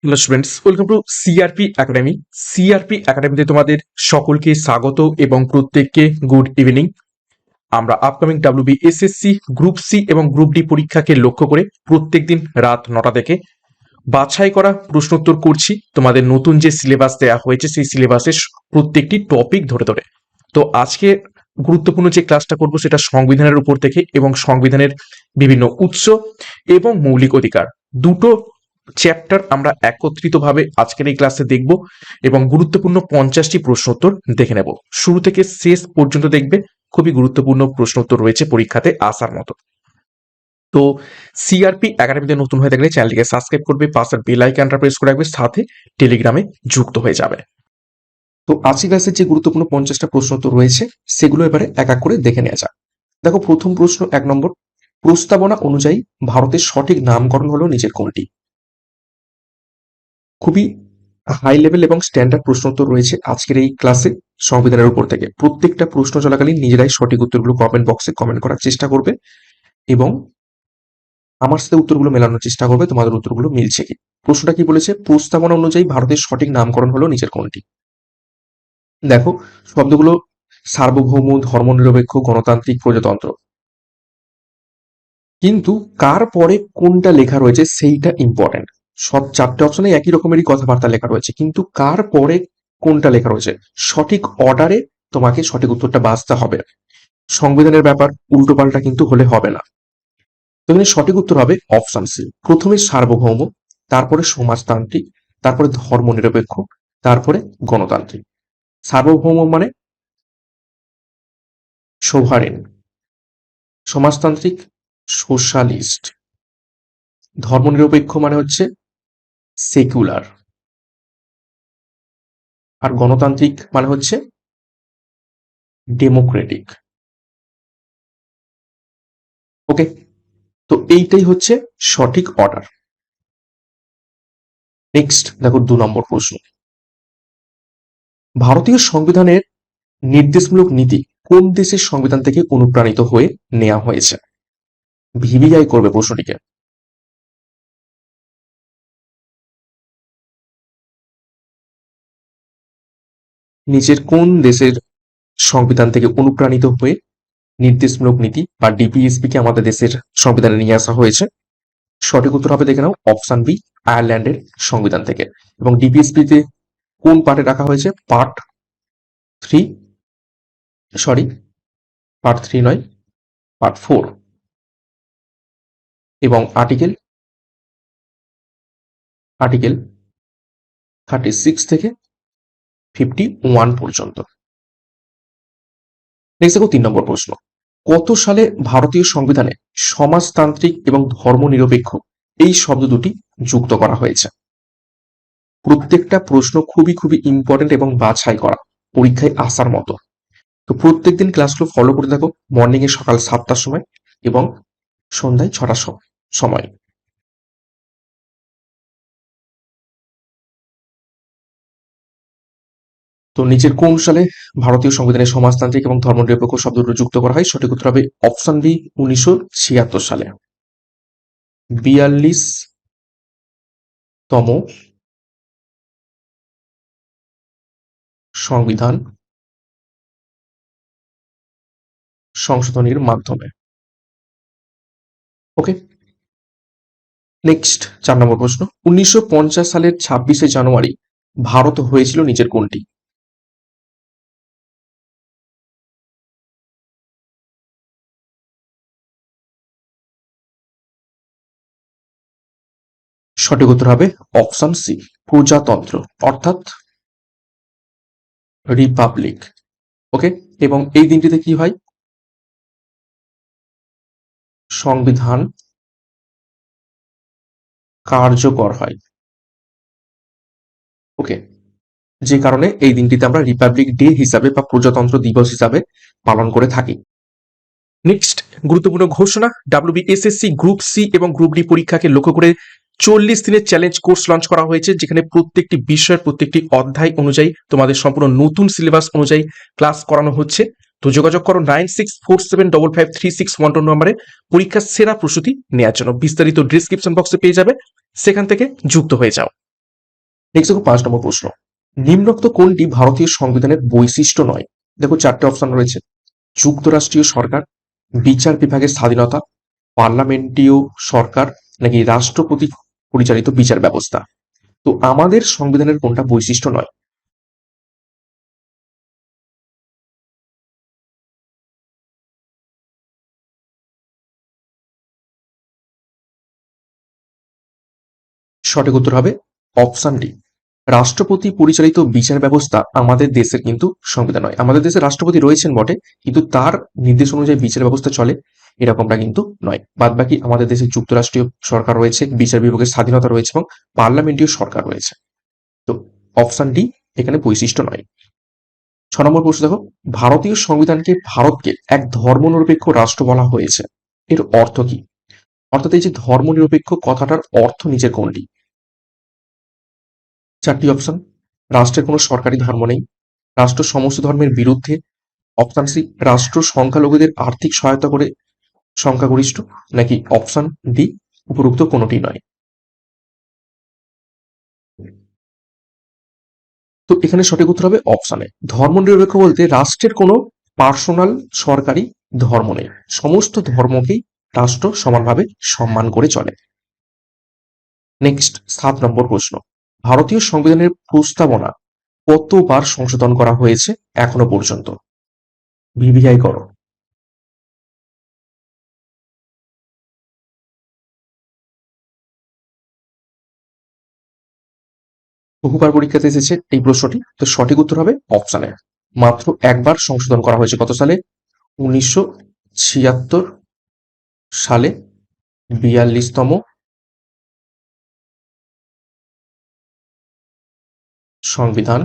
Hello students, welcome to CRP academy. CRP একাডেমিতে তোমাদের সকলকে স্বাগত এবং প্রত্যেককে গুড ইভিনিং। আমরা upcoming WB SSC group C এবং গ্রুপ ডি পরীক্ষাকে লক্ষ্য করে প্রত্যেকদিন রাত 9টা থেকে বাছাই করা প্রশ্নোত্তর করছি। তোমাদের নতুন যে সিলেবাস দেওয়া হয়েছে সেই সিলেবাসের প্রত্যেকটি টপিক ধরে ধরে। তো আজকে গুরুত্বপূর্ণ যে ক্লাসটা করব সেটা সংবিধানের উপর থেকে এবং সংবিধানের বিভিন্ন উৎস এবং মৌলিক অধিকার দুটো চ্যাপ্টার আমরা একত্রিতভাবে আজকের এই ক্লাসে দেখব এবং গুরুত্বপূর্ণ 50টি প্রশ্নোত্তর দেখে নেব। শুরু থেকে শেষ পর্যন্ত দেখবে, খুবই গুরুত্বপূর্ণ প্রশ্নোত্তর রয়েছে পরীক্ষাতে আসার মতো। তো সিআরপি একাডেমিতে নতুন হয়ে থাকলে চ্যানেলটিকে সাবস্ক্রাইব করবে, পাশের বেল আইকনটা প্রেস করে রাখবে, সাথে টেলিগ্রামে যুক্ত হয়ে যাবে। তো আজকের ক্লাসের যে গুরুত্বপূর্ণ 50টা প্রশ্নোত্তর রয়েছে সেগুলো এবারে এক এক করে দেখে নেওয়া যাক। দেখো, প্রথম প্রশ্ন 1 নম্বর, প্রস্তাবনা অনুযায়ী ভারতের সঠিক নামকরণ হলো নিচের কোনটি? খুবই হাই লেভেল এবং স্ট্যান্ডার্ড প্রশ্নোত্তর রয়েছে আজকের এই ক্লাসে সংবিধানের উপর থেকে। প্রত্যেকটা প্রশ্ন চলাকালীন নিজেরাই সঠিক উত্তরগুলো কমেন্ট বক্সে কমেন্ট করার চেষ্টা করবে এবং আমার সাথে উত্তরগুলো মেলানোর চেষ্টা করবে তোমাদের উত্তরগুলো মিলছে কি। প্রশ্নটা কি বলেছে? প্রস্তাবনা অনুযায়ী ভারতের সঠিক নামকরণ হলো নিচের কোনটি? দেখো, শব্দগুলো সার্বভৌম, ধর্মনিরপেক্ষ, গণতান্ত্রিক, প্রজাতন্ত্র, কিন্তু কার পরে কোনটা লেখা রয়েছে সেইটা ইম্পর্টেন্ট। সব 4টে অপশনে একই রকমেরই কথাবার্তা লেখা রয়েছে, কিন্তু কার পরে কোনটা লেখা রয়েছে সঠিক অর্ডারে তোমাকে সঠিক উত্তরটা বাছতে হবে। সংবিধানের ব্যাপার, উল্টো পাল্টা কিন্তু হলে হবে না। তো এখানে সঠিক উত্তর হবে অপশন সি, প্রথমে সার্বভৌম, তারপরে সমাজতান্ত্রিক, তারপরে ধর্মনিরপেক্ষ, তারপরে গণতান্ত্রিক। সার্বভৌম মানে সোভারেন, সমাজতান্ত্রিক সোশ্যালিস্ট, ধর্মনিরপেক্ষ মানে হচ্ছে সেকুলার, আর গণতান্ত্রিক মানে হচ্ছে ডেমোক্রেটিক। ওকে, তো এইটাই হচ্ছে সঠিক অর্ডার। নেক্সট দেখো, 2 নম্বর প্রশ্ন, ভারতীয় সংবিধানের নির্দেশমূলক নীতি কোন দেশের সংবিধান থেকে অনুপ্রাণিত হয়ে নেওয়া হয়েছে? ভিভিআই করবে প্রশ্নটিকে। নিচের কোন দেশের সংবিধান থেকে অনুপ্রাণিত হয়ে নির্দেশমূলক নীতি বা ডিপিএসপি কে আমাদের দেশের সংবিধানে নিয়ে আসা হয়েছে? সঠিক উত্তর হবে, দেখে নাও, অপশন বি, আয়ারল্যান্ডের সংবিধান থেকে। এবং ডিপিএসপি তে কোন পার্টে রাখা হয়েছে? পার্ট 3, সরি, পার্ট 3 নয়, পার্ট 4, এবং আর্টিকেল 36 থেকে 51 পর্যন্ত। নেক্সট দেখো, 3 নম্বর প্রশ্ন, কত সালে ভারতীয় সংবিধানে সমাজতান্ত্রিক এবং ধর্মনিরপেক্ষ এই শব্দ দুটি যুক্ত করা হয়েছে? প্রত্যেকটা প্রশ্ন খুবই খুবই ইম্পর্টেন্ট এবং বাছাই করা, পরীক্ষায় আসার মতো। তো প্রত্যেকদিন ক্লাসগুলো ফলো করে থাকো, মর্নিং এ সকাল 7টার সময় এবং সন্ধ্যায় 6টার সময়। তো নিচের কোন সালে ভারতীয় সংবিধানে সমাজতান্ত্রিক এবং ধর্মনিরপেক্ষ শব্দ দুটো যুক্ত করা হয়? সঠিক উত্তর হবে অপশন বি, 1976 সালে। 42তম সংবিধান সংশোধনীর মাধ্যমে। ওকে, নেক্সট 4 নম্বর প্রশ্ন, 1950 সালের 26শে জানুয়ারি ভারত হয়েছিল নিচের কোনটি? সঠিক উত্তর হবে অপশন সি, প্রজাতন্ত্র, অর্থাৎ রিপাবলিক। ওকে, এবং এই দিনটিতে কি হয়? সংবিধান কার্যকর হয়। ওকে, যে কারণে এই দিনটিতে আমরা রিপাবলিক ডে হিসাবে বা প্রজাতন্ত্র দিবস হিসাবে পালন করে থাকি। নেক্সট গুরুত্বপূর্ণ ঘোষণা, ডাব্লিউবিএসএসসি গ্রুপ সি এবং গ্রুপ ডি পরীক্ষাকে লক্ষ্য করে 40 দিনের চ্যালেঞ্জ কোর্স লঞ্চ করা হয়েছে, যেখানে প্রত্যেকটি বিষয়ের প্রত্যেকটি অধ্যায় অনুযায়ী তোমাদের সম্পূর্ণ নতুন সিলেবাস অনুযায়ী ক্লাস করানো হচ্ছে। তো যোগাযোগ করো 9647553612 নম্বরে পরীক্ষার সেরা প্রস্তুতি নেওয়ার জন্য। বিস্তারিত ডিসক্রিপশন বক্সে পেয়ে যাবে, সেখান থেকে যুক্ত হয়ে যাও। নেক্সট দেখো 5 নম্বর প্রশ্ন, নিম্নোক্ত কোনটি ভারতীয় সংবিধানের বৈশিষ্ট্য নয়? দেখো 4টে অপশন রয়েছে, যুক্তরাষ্ট্রীয় সরকার, বিচার বিভাগের স্বাধীনতা, পার্লামেন্টীয় সরকার, নাকি রাষ্ট্রপতি পরিচালিত বিচার ব্যবস্থা। তো আমাদের সংবিধানের কোনটা বৈশিষ্ট্য নয়? সঠিক উত্তর হবে অপশন ডি, রাষ্ট্রপতি পরিচালিত বিচার ব্যবস্থা আমাদের দেশের কিন্তু সংবিধান নয়। আমাদের দেশে রাষ্ট্রপতি রয়েছেন বটে, কিন্তু তার নির্দেশ অনুযায়ী বিচার ব্যবস্থা চলে এরকমটা কিন্তু নয়। বাদ বাকি আমাদের দেশে যুক্তরাষ্ট্রীয় সরকার রয়েছে, বিচার বিভাগের স্বাধীনতা রয়েছে এবং পার্লামেন্টীয় সরকার রয়েছে। তো অপশন ডি এখানে বৈশিষ্ট্য নয়। 6 নম্বর প্রশ্ন দেখো, ভারতীয় সংবিধানকে ভারতকে এক ধর্মনিরপেক্ষ রাষ্ট্র বলা হয়েছে, এর অর্থ কি? অর্থাৎ এই যে ধর্মনিরপেক্ষ কথাটার অর্থ নিচের কোনটি? 4টি অপশন, রাষ্ট্রের কোনো সরকারি ধর্ম নেই, রাষ্ট্র সমস্ত ধর্মের বিরুদ্ধে, অপশন সি রাষ্ট্র সংখ্যালঘুদের আর্থিক সহায়তা করে সংখ্যাগরিষ্ঠ, নাকি অপশন ডি উপরোক্ত কোনোটি নয়। তো এখানে সঠিক উত্তর হবে অপশন এ, ধর্মনিরপেক্ষ বলতে রাষ্ট্রের কোনো পার্সোনাল সরকারি ধর্ম নেই, সমস্ত ধর্মকেই রাষ্ট্র সমানভাবে সম্মান করে চলে। নেক্সট 7 নম্বর প্রশ্ন, ভারতীয় সংবিধানের প্রস্তাবনা কতবার সংশোধন করা হয়েছে এখনো পর্যন্ত? ভিভিআই করো। বহুবার পরীক্ষাতে এসেছে এই প্রশ্নটি, তো সঠিক উত্তর হবে অপশন এ, মাত্র একবার সংশোধন করা হয়েছে। কত সালে? 1976 সালে 42তম সংবিধান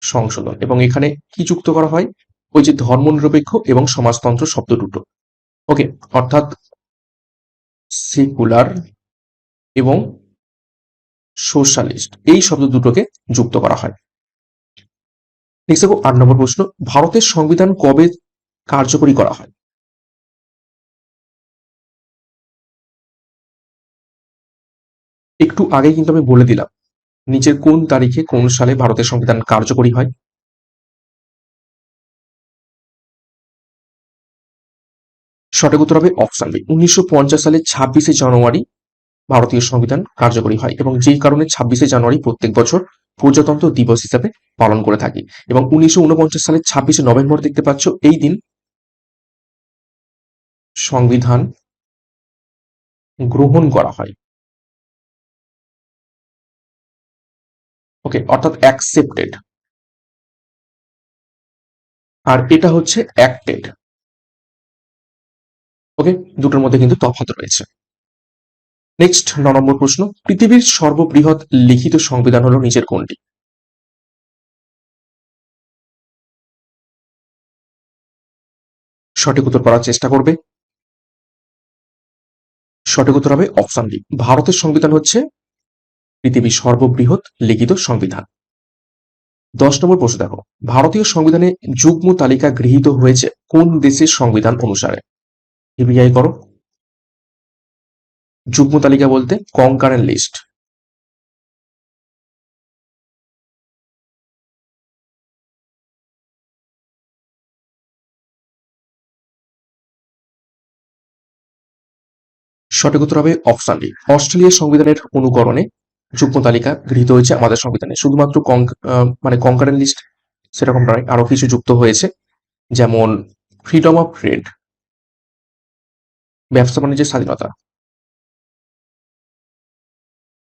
সংশোধন, এবং এখানে কি যুক্ত করা হয়? ওই যে ধর্মনিরপেক্ষ এবং সমাজতন্ত্র শব্দ দুটো। ওকে, অর্থাৎ সেকুলার এবং সোশ্যালিস্ট এই শব্দ দুটোকে যুক্ত করা হয়। নেক্সট দেখো 8 নম্বর প্রশ্ন, ভারতের সংবিধান কবে কার্যকরী করা হয়? একটু আগে কিন্তু আমি বলে দিলাম নিচের কোন তারিখে কোন সালে ভারতের সংবিধান কার্যকরী হয়। সঠিক উত্তর হবে অপশন বি, 1950 সালে 26শে জানুয়ারি ভারতীয় সংবিধান কার্যকরী হয়, এবং যেই কারণে 26শে জানুয়ারি প্রত্যেক বছর প্রজাতন্ত্র দিবস হিসাবে পালন করে থাকি। এবং 1949 সালের 26শে নভেম্বর দেখতে পাচ্ছ এই দিন সংবিধান গ্রহণ করা হয়। ওকে, অর্থাৎ অ্যাকসেপ্টেড, আর এটা হচ্ছে অ্যাক্টেড। ওকে, দুটোর মধ্যে কিন্তু তফাৎ রয়েছে। নেক্সট 9 নম্বর প্রশ্ন, পৃথিবীর সর্ববৃহৎ লিখিত সংবিধান হলো নিচের কোনটি? সঠিক উত্তর করার চেষ্টা করবে। সঠিক উত্তর হবে অপশন ডি, ভারতের সংবিধান হচ্ছে পৃথিবীর সর্ববৃহৎ লিখিত সংবিধান। 10 নম্বর প্রশ্ন দেখো, ভারতীয় সংবিধানে যুগ্ম তালিকা গৃহীত হয়েছে কোন দেশের সংবিধান অনুসারে? ভিভিআই করো। যুগ্ম তালিকা বলতে কনকারেন্ট লিস্ট। সঠিক উত্তর হবে অপশন ডি, অস্ট্রেলিয়ার সংবিধানের অনুকরণে যুগ্ম তালিকা গৃহীত হয়েছে আমাদের সংবিধানে। শুধুমাত্র মানে কনকারেন্ট লিস্ট সেরকম নয়, আরো কিছু যুক্ত হয়েছে, যেমন ফ্রিডম অফ ট্রেড, ব্যবসা বাণিজ্যের স্বাধীনতা,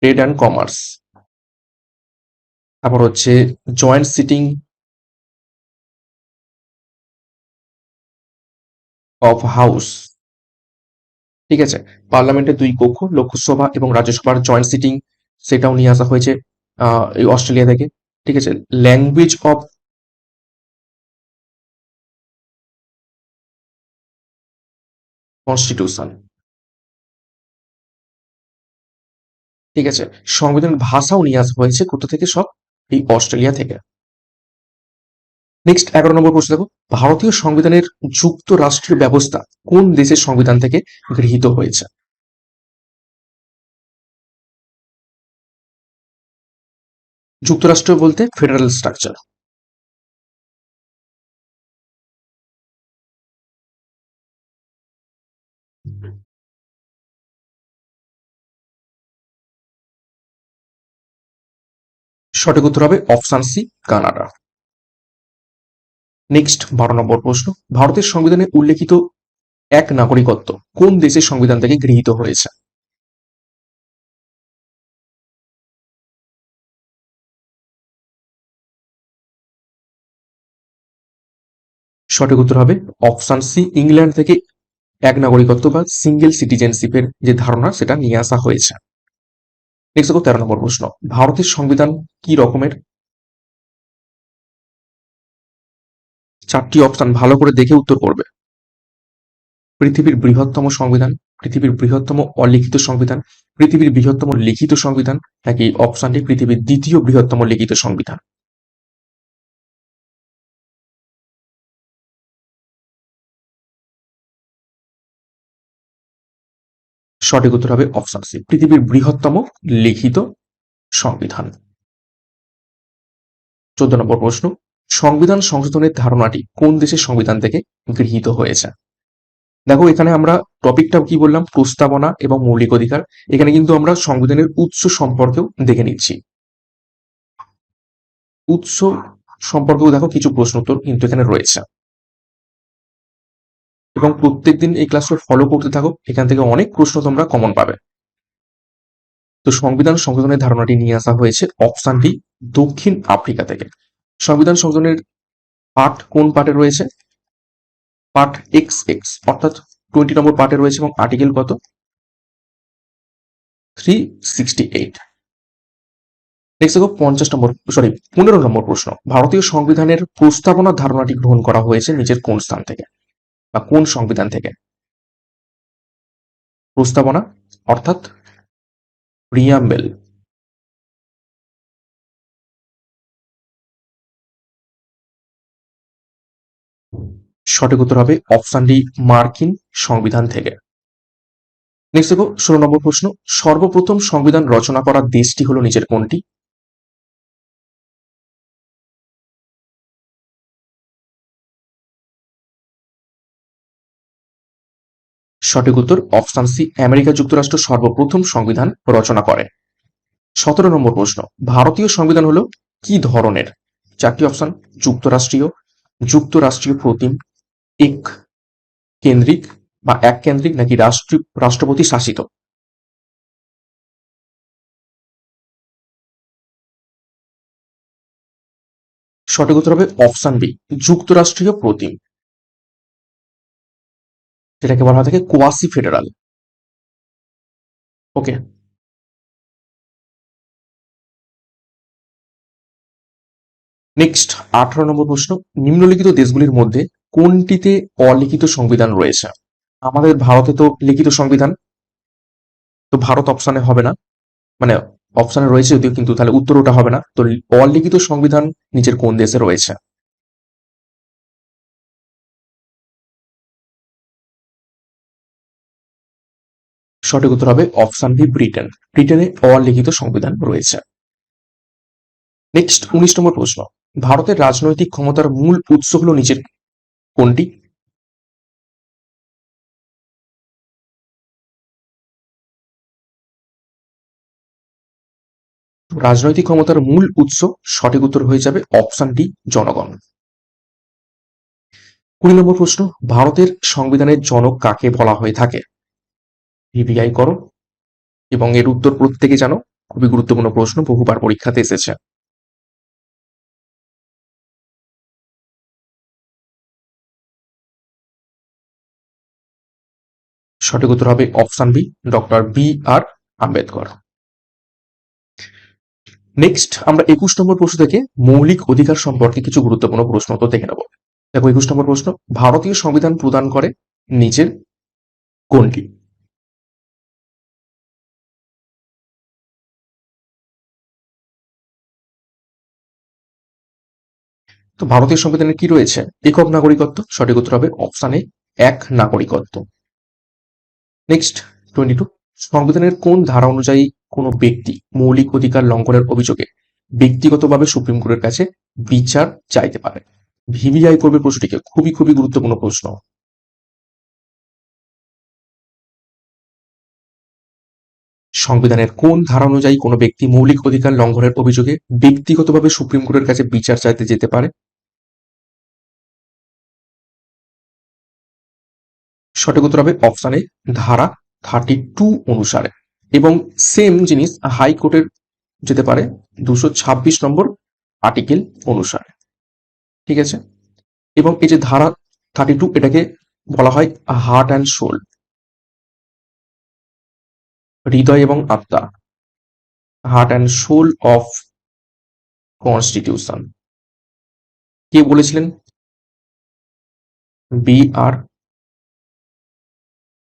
ট্রেড অ্যান্ড কমার্স, তারপর হচ্ছে জয়েন্ট সিটিং অফ হাউস, ঠিক আছে, পার্লামেন্টের 2 কক্ষ, লোকসভা এবং রাজ্যসভার জয়েন্ট সিটিং, সেটাও নিয়ে আসা হয়েছে এই অস্ট্রেলিয়া থেকে। ঠিক আছে, ল্যাঙ্গুয়েজ অফ কনস্টিটিউশন, ঠিক আছে, সংবিধানের ভাষাও নিয়ে আসা হয়েছে কোথা থেকে? সব এই অস্ট্রেলিয়া থেকে। নেক্সট 11 নম্বর প্রশ্ন দেখো, ভারতীয় সংবিধানের যুক্তরাষ্ট্রীয় ব্যবস্থা কোন দেশের সংবিধান থেকে গৃহীত হয়েছে? যুক্তরাষ্ট্র বলতে ফেডারেল স্ট্রাকচার। সঠিক উত্তর হবে অপশন সি, কানাডা। নেক্সট 12 নম্বর প্রশ্ন, ভারতের সংবিধানে উল্লেখিত এক নাগরিকত্ব কোন দেশের সংবিধান থেকে গৃহীত হয়েছে? সঠিক উত্তর হবে অপশন সি, ইংল্যান্ড থেকে এক নাগরিকত্ব বা সিঙ্গেল সিটিজেনশিপের যে ধারণা সেটা নিয়ে আসা হয়েছে। নেক্সট দেখো 13 নম্বর প্রশ্ন, ভারতের সংবিধান কি রকমের? চারটি অপশন ভালো করে দেখে উত্তর করবে। পৃথিবীর বৃহত্তম সংবিধান, পৃথিবীর বৃহত্তম অলিখিত সংবিধান, পৃথিবীর বৃহত্তম লিখিত সংবিধান, নাকি অপশনটি পৃথিবীর দ্বিতীয় বৃহত্তম লিখিত সংবিধান? সঠিক উত্তর হবে অপশন সি, পৃথিবীর বৃহত্তম লিখিত সংবিধান। 14 নম্বর প্রশ্ন, সংবিধান সংশোধনের ধারণাটি কোন দেশের সংবিধান থেকে গৃহীত হয়েছে? দেখো এখানে আমরা টপিকটা কি বললাম, প্রস্তাবনা এবং মৌলিক অধিকার। এখানে কিন্তু আমরা সংবিধানের উৎস সম্পর্কেও দেখে নিচ্ছি। উৎস সম্পর্কেও দেখো কিছু প্রশ্ন উত্তর কিন্তু এখানে রয়েছে, এবং প্রত্যেকদিন এই ক্লাসটা ফলো করতে থাকো, এখান থেকে অনেক প্রশ্ন তোমরা কমন পাবে। তো সংবিধান সংশোধনের ধারণাটি নিয়ে আসা হয়েছে অপশন ডি, দক্ষিণ আফ্রিকা থেকে। সংবিধান সংশোধনের পার্ট কোন পার্টে রয়েছে? পার্ট এক্স, অর্থাৎ 20 নম্বর পার্টে রয়েছে, এবং আর্টিকেল কত? 368। নেক্সট দেখো 15 নম্বর প্রশ্ন, ভারতীয় সংবিধানের প্রস্তাবনার ধারণাটি গ্রহণ করা হয়েছে নিচের কোন স্থান থেকে বা কোন সংবিধান থেকে? প্রস্তাবনা অর্থাৎ প্রিয়াম্বেল। সঠিক উত্তর হবে অপশন ডি, মার্কিন সংবিধান থেকে। নেক্সট দেখো 16 নম্বর প্রশ্ন, সর্বপ্রথম সংবিধান রচনা করা দেশটি হলো নিচের কোনটি? সঠিক উত্তর অপশন সি, আমেরিকা যুক্তরাষ্ট্র সর্বপ্রথম সংবিধান রচনা করে। 17 নম্বর প্রশ্ন, ভারতীয় সংবিধান হলো কি ধরনের? চারটি অপশন, যুক্তরাষ্ট্রীয়, যুক্তরাষ্ট্রীয় প্রতিম, এক কেন্দ্রিক বা এক কেন্দ্রিক, নাকি রাষ্ট্রপতি শাসিত? সঠিক উত্তর হবে অপশন বি, যুক্তরাষ্ট্রীয় প্রতিম, যেটাকে বলা হয়ে থাকে কোয়াসি ফেডারাল। ওকে। নেক্সট 18 নম্বর প্রশ্ন, নিম্নলিখিত দেশগুলির মধ্যে কোনটিতে অলিখিত সংবিধান রয়েছে? আমাদের ভারতে তো লিখিত সংবিধান, তো ভারত অপশনে হবে না, মানে অপশনে রয়েছে যদিও, কিন্তু তাহলে উত্তর ওটা হবে না। তো অলিখিত সংবিধান নিচের কোন দেশে রয়েছে? সঠিক উত্তর হবে অপশন বি, ব্রিটেন। ব্রিটেনে অলিখিত সংবিধান রয়েছে। নেক্সট 19 নম্বর প্রশ্ন, ভারতের রাজনৈতিক ক্ষমতার মূল উৎস হলো নিচের কোনটি? রাজনৈতিক ক্ষমতার মূল উৎস, সঠিক উত্তর হয়ে যাবে অপশন ডি, জনগণ। 20 নম্বর প্রশ্ন, ভারতের সংবিধানের জনক কাকে বলা হয়ে থাকে? ভিভিআই করো, এবং এর উত্তর প্রত্যেকে জানো, খুবই গুরুত্বপূর্ণ প্রশ্ন, বহুবার পরীক্ষাতে এসেছে। সঠিক উত্তর হবে অপশন বি, ডক্টর বি আর আম্বেদকর। নেক্সট আমরা 21 নম্বর প্রশ্ন থেকে মৌলিক অধিকার সম্পর্কে কিছু গুরুত্বপূর্ণ প্রশ্ন তো দেখে নেব। দেখো 21 নম্বর প্রশ্ন, ভারতীয় সংবিধান প্রদান করে নিচের কোনটি? তো ভারতীয় সংবিধানে কি রয়েছে? একক নাগরিকত্ব। সঠিক উত্তর হবে অপশন এ, এক নাগরিকত্ব। নেক্সট 22, সংবিধানের কোন ধারা অনুযায়ী কোনো ব্যক্তি মৌলিক অধিকার লঙ্ঘনের অভিযোগে ব্যক্তিগতভাবে সুপ্রিম কোর্টের কাছে বিচার চাইতে পারে? ভিভিআই করবে প্রশ্নটিকে, খুবই খুবই গুরুত্বপূর্ণ প্রশ্ন। সংবিধানের কোন ধারা অনুযায়ী কোনো ব্যক্তি মৌলিক অধিকার লঙ্ঘনের অভিযোগে ব্যক্তিগতভাবে সুপ্রিম কোর্টের কাছে বিচার চাইতে যেতে পারে? সঠিক উত্তর হবে অপশন এ, ধারা 32 অনুসারে। এবং সেম জিনিস হাইকোর্টের যেতে পারে 226 নম্বর আর্টিকেল অনুসারে। ঠিক আছে। এবং এই যে ধারা 32, এটাকে বলা হয় হার্ট অ্যান্ড সোল, হৃদয় এবং আত্মা, heart and soul of constitution. কে বলেছিলেন? B.R.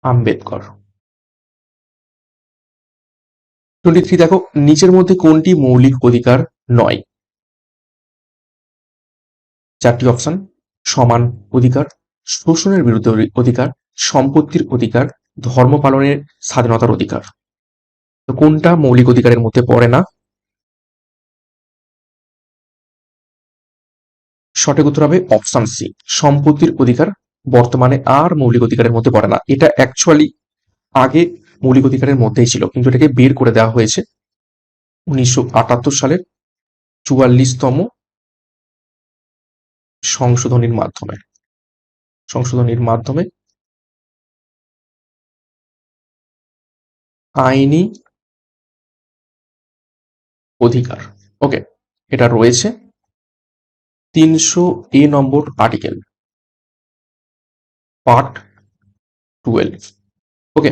আম্বেদকর। 23 দেখো, নিচের মধ্যে কোনটি মৌলিক অধিকার নয়? চারটি অপশন: সমান অধিকার, শোষণের বিরুদ্ধে অধিকার, সম্পত্তির অধিকার, ধর্ম পালনের স্বাধীনতার অধিকার। তো কোনটা মৌলিক অধিকারের মধ্যে পড়ে না? সঠিক উত্তর হবে অপশন সি, সম্পত্তির অধিকার বর্তমানে আর মৌলিক অধিকারের মধ্যে পড়ে না। এটা অ্যাকচুয়ালি আগে মৌলিক অধিকারের মধ্যেই ছিল, কিন্তু এটাকে বের করে দেওয়া হয়েছে 1978 সালের 44তম সংশোধনীর মাধ্যমে। আইনি অধিকার। ওকে, এটা রয়েছে 300A নম্বর আর্টিকেল, পার্ট 12। ওকে,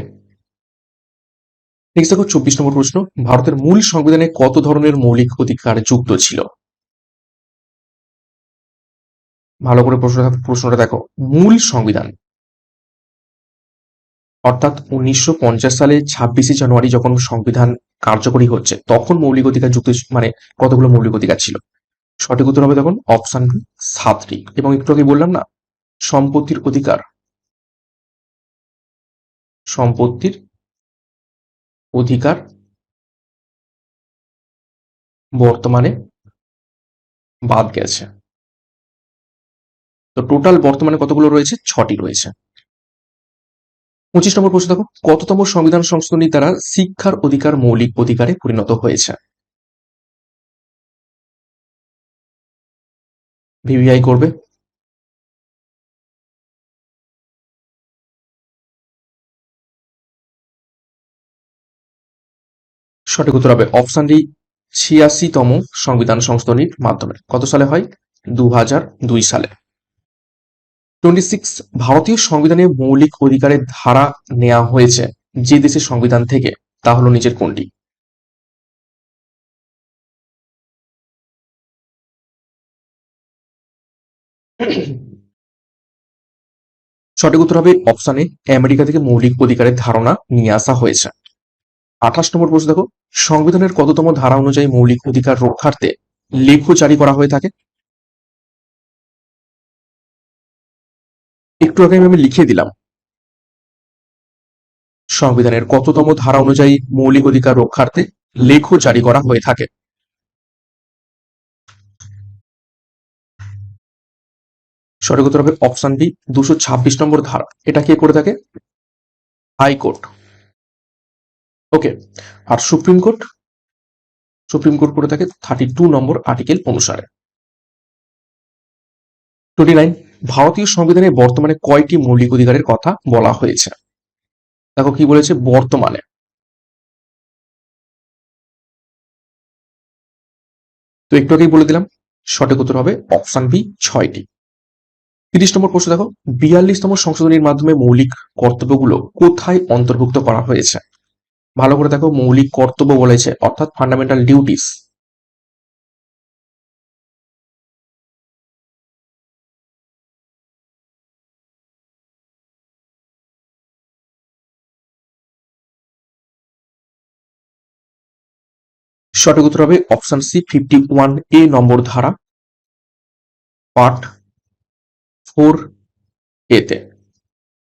নেক্সট দেখো 24 নম্বর প্রশ্ন, ভারতের মূল সংবিধানে কত ধরনের মৌলিক অধিকার যুক্ত ছিল? ভালো করে প্রশ্নটা দেখো। মূল সংবিধান অর্থাৎ 1950 সালে 26শে জানুয়ারি যখন সংবিধান কার্যকরী হচ্ছে, তখন মৌলিক অধিকার যুক্ত মানে কতগুলো মৌলিক অধিকার ছিল? সঠিক উত্তর হবে তখন অপশন বি, 7টি। এবং একটু আগে বললাম না, সম্পত্তির অধিকার, বর্তমানে বাদ গেছে। তো টোটাল বর্তমানে কতগুলো রয়েছে? 6টি রয়েছে। 25 নম্বর প্রশ্ন দেখো, কততম সংবিধান সংশোধনীর দ্বারা শিক্ষার অধিকার মৌলিক অধিকারে পরিণত হয়েছে? ভিভিআই করবে। সঠিক উত্তর হবে অপশন ডি, 86তম সংবিধান সংশোধনীর মাধ্যমে। কত সালে হয়? 2002 সালে। 26, ভারতীয় সংবিধানে মৌলিক অধিকারের ধারা নেওয়া হয়েছে যে দেশের সংবিধান থেকে, তা হলো নিচের কোনটি? সঠিক উত্তর হবে অপশন এ, আমেরিকা থেকে মৌলিক অধিকারের ধারণা নিয়ে আসা হয়েছে। 28 নম্বর প্রশ্ন দেখো, সংবিধানের কততম ধারা অনুযায়ী মৌলিক অধিকার রক্ষার্থে লেখ জারি করা হয়ে থাকে? একটু আগে আমি লিখে দিলাম। সংবিধানের কততম ধারা অনুযায়ী মৌলিক অধিকার রক্ষার্থে লেখ জারি করা হয়ে থাকে? সঠিক উত্তর হবে অপশন বি, 226 নম্বর ধারা। এটা কে করে থাকে? হাইকোর্ট। ওকে। আর সুপ্রিম কোর্ট করে থাকে 32 নম্বর আর্টিকেল অনুসারে। 29, ভারতীয় সংবিধানে বর্তমানে কয়টি মৌলিক অধিকারের কথা বলা হয়েছে? দেখো কি বলেছে বর্তমানে। তো একটু আগেই বলে দিলাম, সঠিক উত্তর হবে অপশন বি, 6টি। 30 নম্বর প্রশ্ন দেখো, 42তম সংশোধনীর মাধ্যমে মৌলিক কর্তব্যগুলো কোথায় অন্তর্ভুক্ত করা হয়েছে? ভালো করে দেখো, মৌলিক কর্তব্য বলেছে, অর্থাৎ ফান্ডামেন্টাল ডিউটিস। সঠিক উত্তর হবে অপশন সি, 51A নম্বর ধারা, পার্ট 4A-তে।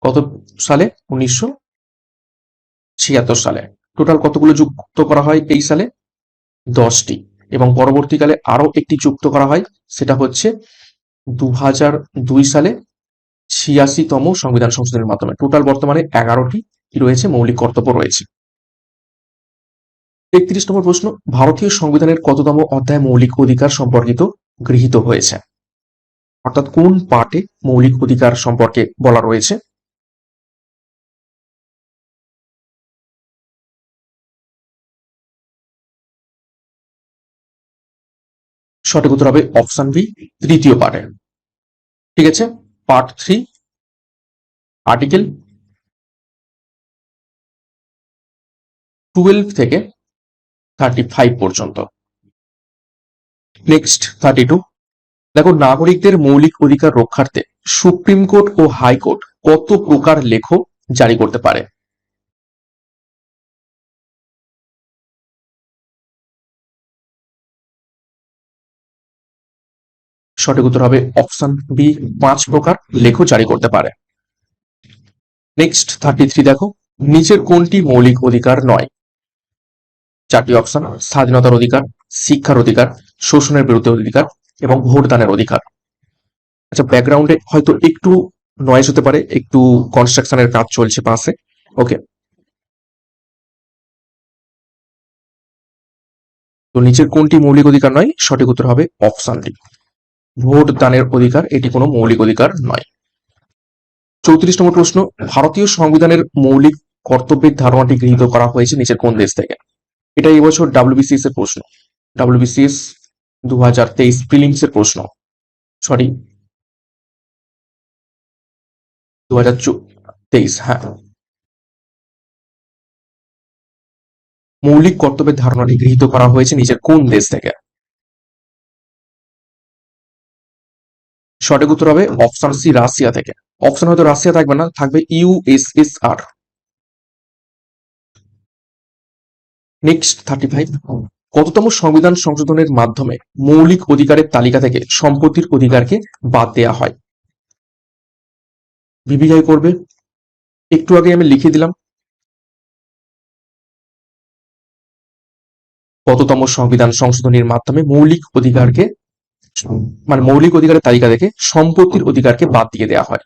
কত সালে? 1976 সালে। টোটাল কতগুলো যুক্ত করা হয় এই সালে? 10টি। এবং পরবর্তীকালে আরো একটি যুক্ত করা হয়, সেটা হচ্ছে 2002 সালে 86তম সংবিধান সংশোধনের মাধ্যমে। টোটাল বর্তমানে 11টি রয়েছে, মৌলিক কর্তব্য রয়েছে। 31 নম্বর প্রশ্ন, ভারতীয় সংবিধানের কততম অধ্যায় মৌলিক অধিকার সম্পর্কিত গৃহীত হয়েছে? অর্থাৎ কোন পার্টে মৌলিক অধিকার সম্পর্কে বলা রয়েছে? সঠিক উত্তর হবে অপশন বি, তৃতীয় পার্টে। ঠিক আছে, পার্ট 3, আর্টিকেল 12 থেকে 35 পর্যন্ত। নেক্সট 32, দেখো, নাগরিকদের মৌলিক অধিকার রক্ষার্থে সুপ্রিম কোর্ট ও হাইকোর্ট কত প্রকার লেখ জারি করতে পারে? সঠিক উত্তর হবে অপশন বি, 5 প্রকার লেখ জারি করতে পারে। নেক্সট 33, দেখো, নিচের কোনটি মৌলিক অধিকার নয়? 4টি অপশন: স্বাধীনতার অধিকার, শিক্ষার অধিকার, শোষণের বিরুদ্ধে অধিকার এবং ভোটদানের অধিকার। আচ্ছা, ব্যাকগ্রাউন্ডে হয়তো একটু নয়েজ হতে পারে, একটু কনস্ট্রাকশনের কাজ চলছে পাশে। ওকে, তো নিচের কোনটি মৌলিক অধিকার নয়? সঠিক উত্তর হবে অপশন ডি, ভোট দানের অধিকার, এটি কোনো মৌলিক অধিকার নয়। 34 নম্বর প্রশ্ন, ভারতীয় সংবিধানের মৌলিক কর্তব্যের ধারণাটি গৃহীত করা হয়েছে নিচের কোন দেশ থেকে? এটা এই বছর ডাব্লিউবিসিএস এর প্রশ্ন, ডাব্লিউবিসিএস 2023 প্রিলিমস এর প্রশ্ন, সরি 2023, হ্যাঁ। মৌলিক কর্তব্যের ধারণাটি গৃহীত করা হয়েছে নিচের কোন দেশ থেকে? সঠিক উত্তর হবে অপশন সি, রাশিয়া থেকে। অপশন হয়তো রাশিয়া থাকবে না, থাকবে ইউএসএসআর। নেক্সট 35, কততম সংবিধান সংশোধনের মাধ্যমে মৌলিক অধিকারের তালিকা থেকে সম্পত্তির অধিকারকে বাদ দেয়া হয়? বিবিআই করবে, একটু আগে আমি লিখে দিলাম। কততম সংবিধান সংশোধনীর মাধ্যমে মৌলিক অধিকারকে, মানে মৌলিক অধিকারের তালিকা থেকে সম্পত্তির অধিকারকে বাদ দিয়ে দেওয়া হয়?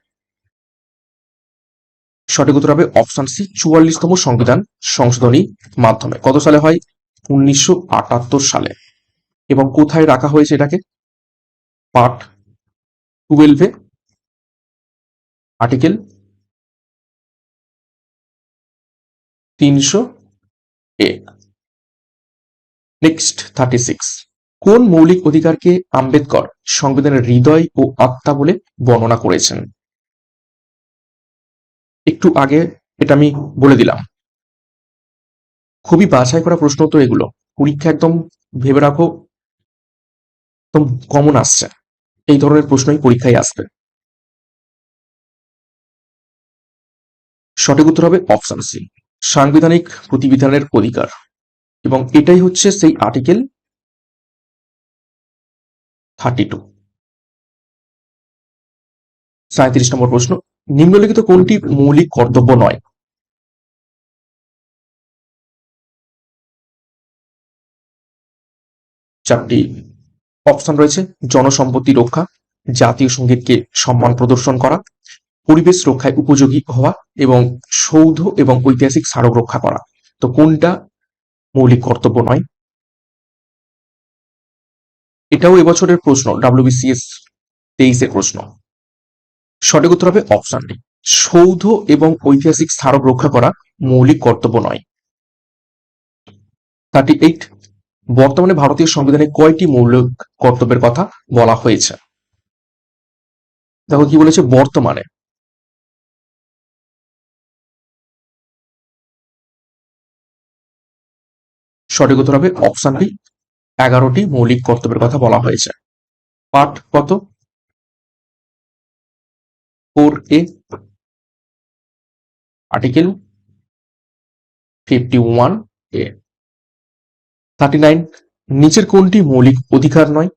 সঠিক উত্তর হবে অপশন সি, 44তম সংবিধান সংশোধনী মাধ্যমে। কত সালে হয়? 1978 সালে। এবং কোথায় রাখা হয়েছে এটাকে? Part 12, article 300A। নেক্সট 36, কোন মৌলিক অধিকারকে আম্বেদকর সংবিধানের হৃদয় ও আত্মা বলে বর্ণনা করেছেন? একটু আগে এটা আমি বলে দিলাম। খুবই বাছাই করা প্রশ্ন তো এগুলো, পরীক্ষা একদম ভেবে রাখো, একদম কমন আসছে, এই ধরনের প্রশ্নই পরীক্ষায় আসবে। সঠিক উত্তর হবে অপশন সি, সাংবিধানিক প্রতিবিধানের অধিকার। এবং এটাই হচ্ছে সেই আর্টিকেল 32। 37 নম্বর প্রশ্ন, নিম্নলিখিত কোনটি মৌলিক কর্তব্য নয়? চারটি অপশন রয়েছে: জনসম্পত্তি রক্ষা, জাতীয় সঙ্গীতকে সম্মান প্রদর্শন করা, পরিবেশ রক্ষায় উপযোগী হওয়া এবং সৌধ এবং ঐতিহাসিক স্মারক রক্ষা করা। তো কোনটা মৌলিক কর্তব্য নয়? এটাও এবছরের প্রশ্ন, ডাব্লিউবিসিএস 23-এর প্রশ্ন। সঠিক উত্তর হবে অপশন ডি, সৌধ এবং ঐতিহাসিক স্মারক রক্ষা করা মৌলিক কর্তব্য নয়। 38, বর্তমানে ভারতীয় সংবিধানে কয়টি মৌলিক কর্তব্যের কথা বলা হয়েছে? দেখো কি বলেছে, বর্তমানে। সঠিক উত্তর হবে অপশন বি, 11টি মৌলিক কর্তব্যের কথা বলা হয়েছে। পার্ট কত? 4A, article 51A। 39, নিচের কোনটি মৌলিক অধিকার নয়?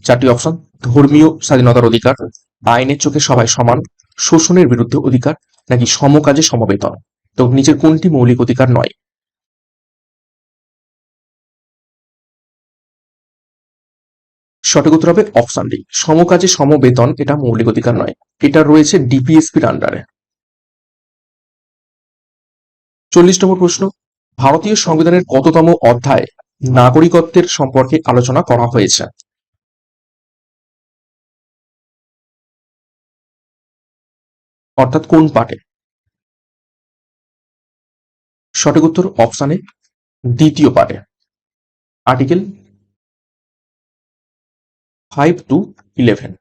4টি অপশন: ধর্মীয় স্বাধীনতার অধিকার, আইনের চোখে সবাই সমান, শোষণের বিরুদ্ধে অধিকার, নাকি সমকাজে সমবেতন। তো নিচের কোনটি মৌলিক অধিকার নয়? সঠিক উত্তর হবে অপশন ডি, সমকাজে সমবেতন এটা মৌলিক অধিকার নয়, এটা রয়েছে ডিপিএসপির আন্ডারে। 40 নম্বর প্রশ্ন, ভারতীয় সংবিধানের কততম অধ্যায়ে নাগরিকত্বের সম্পর্কে আলোচনা করা হয়েছে? অর্থাৎ কোন পার্টে? সঠিক উত্তর অপশানে দ্বিতীয় পার্টে, আর্টিকেল 5 to 11।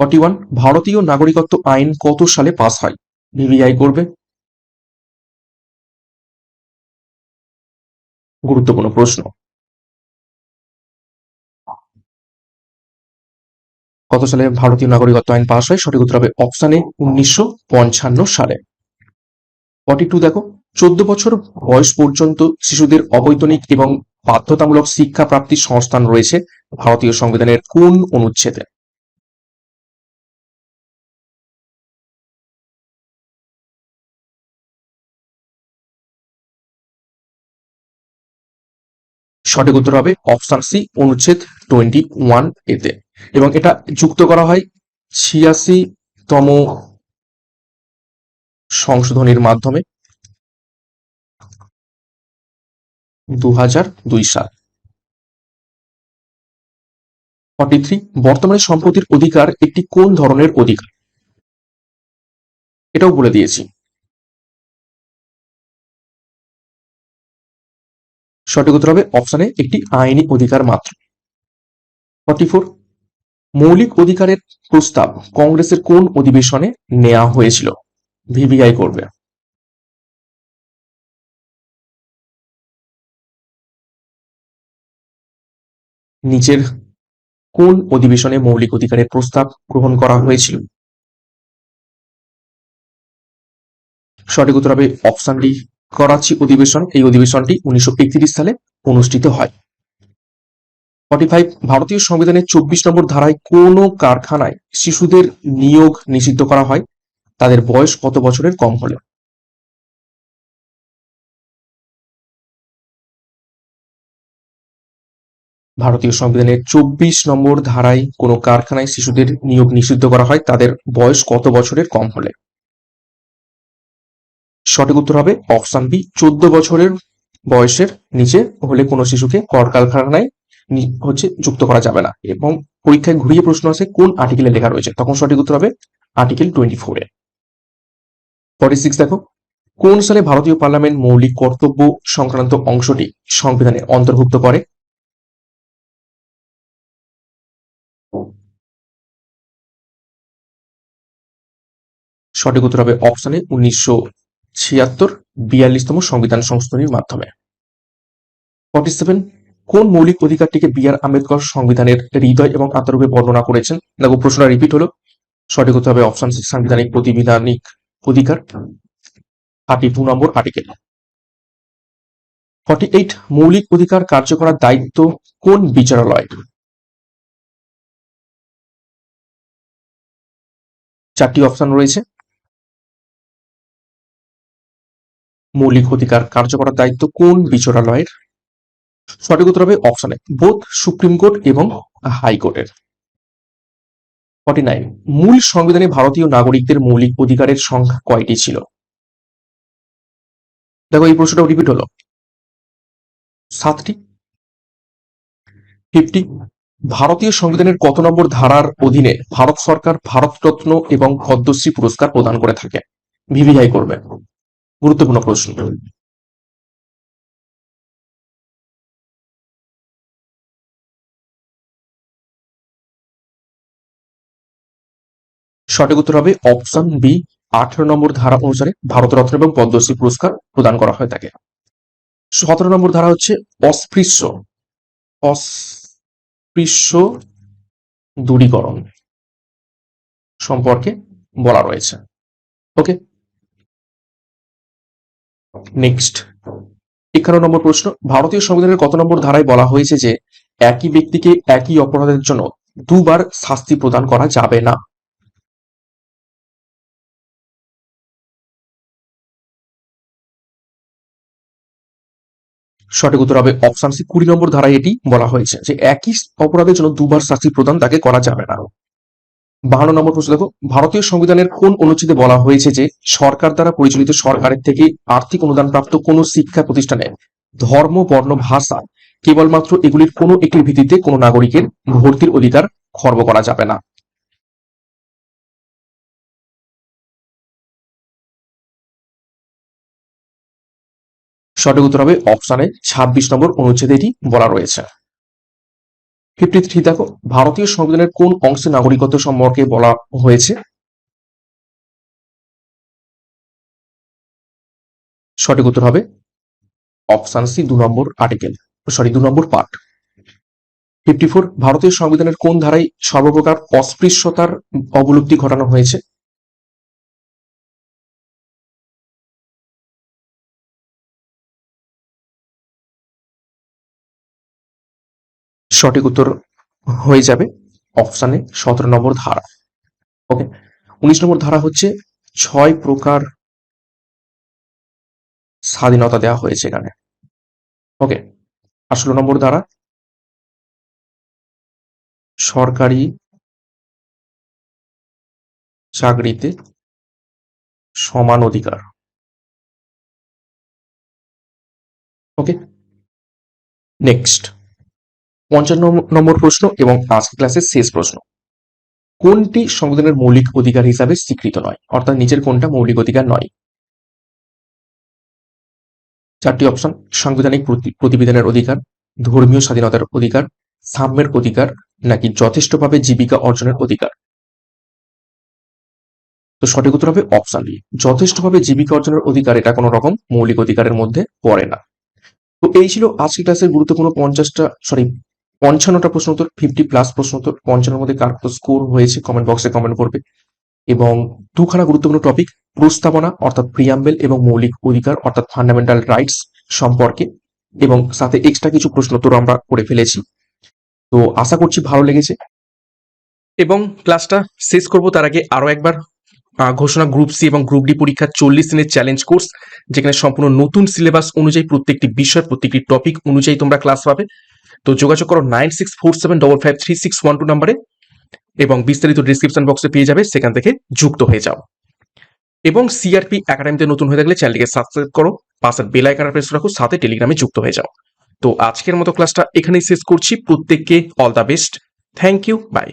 41, ভারতীয় নাগরিকত্ব আইন কত সালে পাস হয়? ভিভিআই করবে। গুরুত্বপূর্ণ প্রশ্ন। কত সালে ভারতীয় নাগরিকত্ব আইন পাস হয়? সঠিক উত্তর হবে অপশানে 1955 সালে। 42 দেখো, 14 বছর বয়স পর্যন্ত শিশুদের অবৈতনিক এবং বাধ্যতামূলক শিক্ষা প্রাপ্তির সংস্থান রয়েছে ভারতীয় সংবিধানের কোন অনুচ্ছেদে? সঠিক উত্তর হবে অপশন সি, অনুচ্ছেদ 21 এতে, এবং এটা যুক্ত করা হয় 86তম সংশোধনীর মাধ্যমে 2002 সাল। 43, বর্তমানে সম্পত্তির অধিকার একটি কোন ধরনের অধিকার? এটাও বলে দিয়েছি। সঠিক উত্তর হবে অপশনে একটি আইনি অধিকার মাত্র। 44, মৌলিক অধিকারের প্রস্তাব কংগ্রেসের কোন অধিবেশনে নেওয়া হয়েছিল? ভিভিআই করবে। নিচের কোন অধিবেশনে মৌলিক অধিকারের প্রস্তাব গ্রহণ করা হয়েছিল? সঠিক উত্তর হবে অপশন ডি, করাচি অধিবেশন। এই অধিবেশনটি 1931 সালে অনুষ্ঠিত হয়। 45, ভারতীয় সংবিধানের 24 নম্বর ধারায় কোন কারখানায় শিশুদের নিয়োগ নিষিদ্ধ করা হয় তাদের বয়স কত বছরের কম হলে? ভারতীয় সংবিধানের 24 নম্বর ধারায় কোন কারখানায় শিশুদের নিয়োগ নিষিদ্ধ করা হয় তাদের বয়স কত বছরের কম হলে? সঠিক উত্তর হবে অপশন বি, 14 বছরের বয়সের নিচে হলে কোনো শিশুকে কলকারখানায় যুক্ত করা যাবে না। এবং পরীক্ষায় ঘুরিয়ে প্রশ্ন আসে কোন আর্টিকেলে লেখা রয়েছে, তখন সঠিক উত্তর হবে আর্টিকেল 24-এ। 46 দেখো, কোন সালে ভারতীয় পার্লামেন্ট মৌলিক কর্তব্য সংক্রান্ত অংশটি সংবিধানে অন্তর্ভুক্ত করে? সঠিক উত্তর হবে অপশনে 1976 42তম সংবিধান সংশোধনীর মাধ্যমে। 47, কোন মৌলিক অধিকারটিকে বি আর আম্বেদকর সংবিধানের হৃদয় এবং আত্মারূপে বর্ণনা করেছেন? দেখো প্রশ্নটা রিপিট হলো। সঠিক উত্তর হবে অপশন সি, সাংবিধানিক প্রতিবিধানিক অধিকার, 32 নম্বর আর্টিকেল। 48, মৌলিক অধিকার কার্য করার দায়িত্ব কোন বিচারালয়? 4টি অপশন রয়েছে। মৌলিক অধিকার কার্য করার দায়িত্ব কোন বিচারালয়ের? সঠিক উত্তর হবে অপশনে বোথ সুপ্রিম কোর্ট এবং হাইকোর্টের। 49, মূল সংবিধানে ভারতীয় নাগরিকদের মৌলিক অধিকারের সংখ্যা কয়টি ছিল? দেখো এই প্রশ্নটাও রিপিট হলো। 7টি। 50, ভারতীয় সংবিধানের কত নম্বর ধারার অধীনে ভারত সরকার ভারতরত্ন এবং পদ্মশ্রী পুরস্কার প্রদান করে থাকে? ভিভিআই করবে। গুরুত্বপূর্ণ প্রশ্ন। সঠিক উত্তর হবে অপশন বি, 18 নম্বর ধারা অনুসারে ভারতরত্ন এবং পদ্মশ্রী পুরস্কার প্রদান করা হয়ে থাকে। 17 নম্বর ধারা হচ্ছে অস্পৃশ্য অস্পৃশ্য দূরীকরণ সম্পর্কে বলা রয়েছে। ওকে, নেক্সট 51 নম্বর প্রশ্ন, ভারতীয় সংবিধানের কত নম্বর ধারায় বলা হয়েছে যে একই ব্যক্তিকে একই অপরাধের জন্য দুবার শাস্তি প্রদান করা যাবে না? সঠিক উত্তর হবে অপশন সি, 20 নম্বর ধারায় এটি বলা হয়েছে যে একই অপরাধের জন্য দুবার শাস্তি প্রদান তাকে করা যাবে না। 52 নম্বর প্রশ্ন দেখো, ভারতীয় সংবিধানের কোন অনুচ্ছেদে বলা হয়েছে যে সরকার দ্বারা পরিচালিত সরকারের থেকে আর্থিক অনুদান প্রাপ্ত কোনো শিক্ষা প্রতিষ্ঠানে ধর্ম, বর্ণ, ভাষা কেবলমাত্র এগুলির কোনো একটির ভিত্তিতে কোনো নাগরিকের ভর্তির অধিকার খর্ব করা যাবে না? সঠিক উত্তর হবে অপশনে 26 নম্বর অনুচ্ছেদে এটি বলা রয়েছে। 53 দেখো, ভারতীয় সংবিধানের কোন অংশে নাগরিকত্ব সম্পর্কে বলা হয়েছে? সঠিক উত্তর হবে অপশন সি, 2 নম্বর আর্টিকেল, 2 নম্বর পার্ট। 54, ভারতীয় সংবিধানের কোন ধারায় সর্বপ্রকার অস্পৃশ্যতার অবলুপ্তি ঘটানো হয়েছে? সঠিক উত্তর হয়ে যাবে অপশানে 17 নম্বর ধারা। ওকে, 19 নম্বর ধারা হচ্ছে 6 প্রকার স্বাধীনতা দেওয়া হয়েছে এখানে। ওকে, 18 নম্বর ধারা সরকারি চাকরিতে সমান অধিকার। ওকে, নেক্সট 55 নম্বর প্রশ্ন এবং আজকের ক্লাসের শেষ প্রশ্ন, কোনটি সংবিধানের মৌলিক অধিকার হিসাবে স্বীকৃত নয়, অর্থাৎ নিচের কোনটা মৌলিক অধিকার নয়? 4টি অপশন, সাংবিধানিক প্রতিবিধানের অধিকার, ধর্মীয় স্বাধীনতার অধিকার, সাম্যের অধিকার, নাকি যথেষ্টভাবে জীবিকা অর্জনের অধিকার? তো সঠিক উত্তর হবে অপশন বি, যথেষ্টভাবে জীবিকা অর্জনের অধিকার। এটা কোনো রকম মৌলিক অধিকারের মধ্যে পড়ে না। তো এই ছিল আজকের ক্লাসের গুরুত্বপূর্ণ 55টা প্রশ্ন উত্তর, 50+ প্রশ্ন উত্তর। 55-এর মধ্যে কার কত স্কোর হয়েছে কমেন্ট বক্সে কমেন্ট করবে। এবং দুখানা গুরুত্বপূর্ণ টপিক, প্রস্তাবনা অর্থাৎ প্রিয়াম্বেল এবং মৌলিক অধিকার অর্থাৎ ফান্ডামেন্টাল রাইটস সম্পর্কে, এবং সাথে এক্সট্রা কিছু প্রশ্ন উত্তর আমরা করে ফেলেছি। তো আশা করছি ভালো লেগেছে। এবং ক্লাসটা শেষ করব তার আগে আরো একবার ঘোষণা, গ্রুপ সি এবং গ্রুপ ডি পরীক্ষার 40 দিনের চ্যালেঞ্জ কোর্স, যেখানে সম্পূর্ণ নতুন সিলেবাস অনুযায়ী প্রত্যেকটি বিষয়, প্রত্যেকটি টপিক অনুযায়ী তোমরা ক্লাস পাবে। তো যোগাযোগ করো 9647553612 নম্বরে, এবং বিস্তারিত ডিসক্রিপশন বক্সে পেয়ে যাবে, সেখান থেকে যুক্ত হয়ে যাও। এবং সিআরপি একাডেমিতে নতুন হয়ে থাকলে চ্যানেলটিকে সাবস্ক্রাইব করো, পাশের বেল আইকনটা প্রেস রাখো, সাথে টেলিগ্রামে যুক্ত হয়ে যাও। তো আজকের মতো ক্লাসটা এখানেই শেষ করছি। প্রত্যেককে all the best, thank you, by.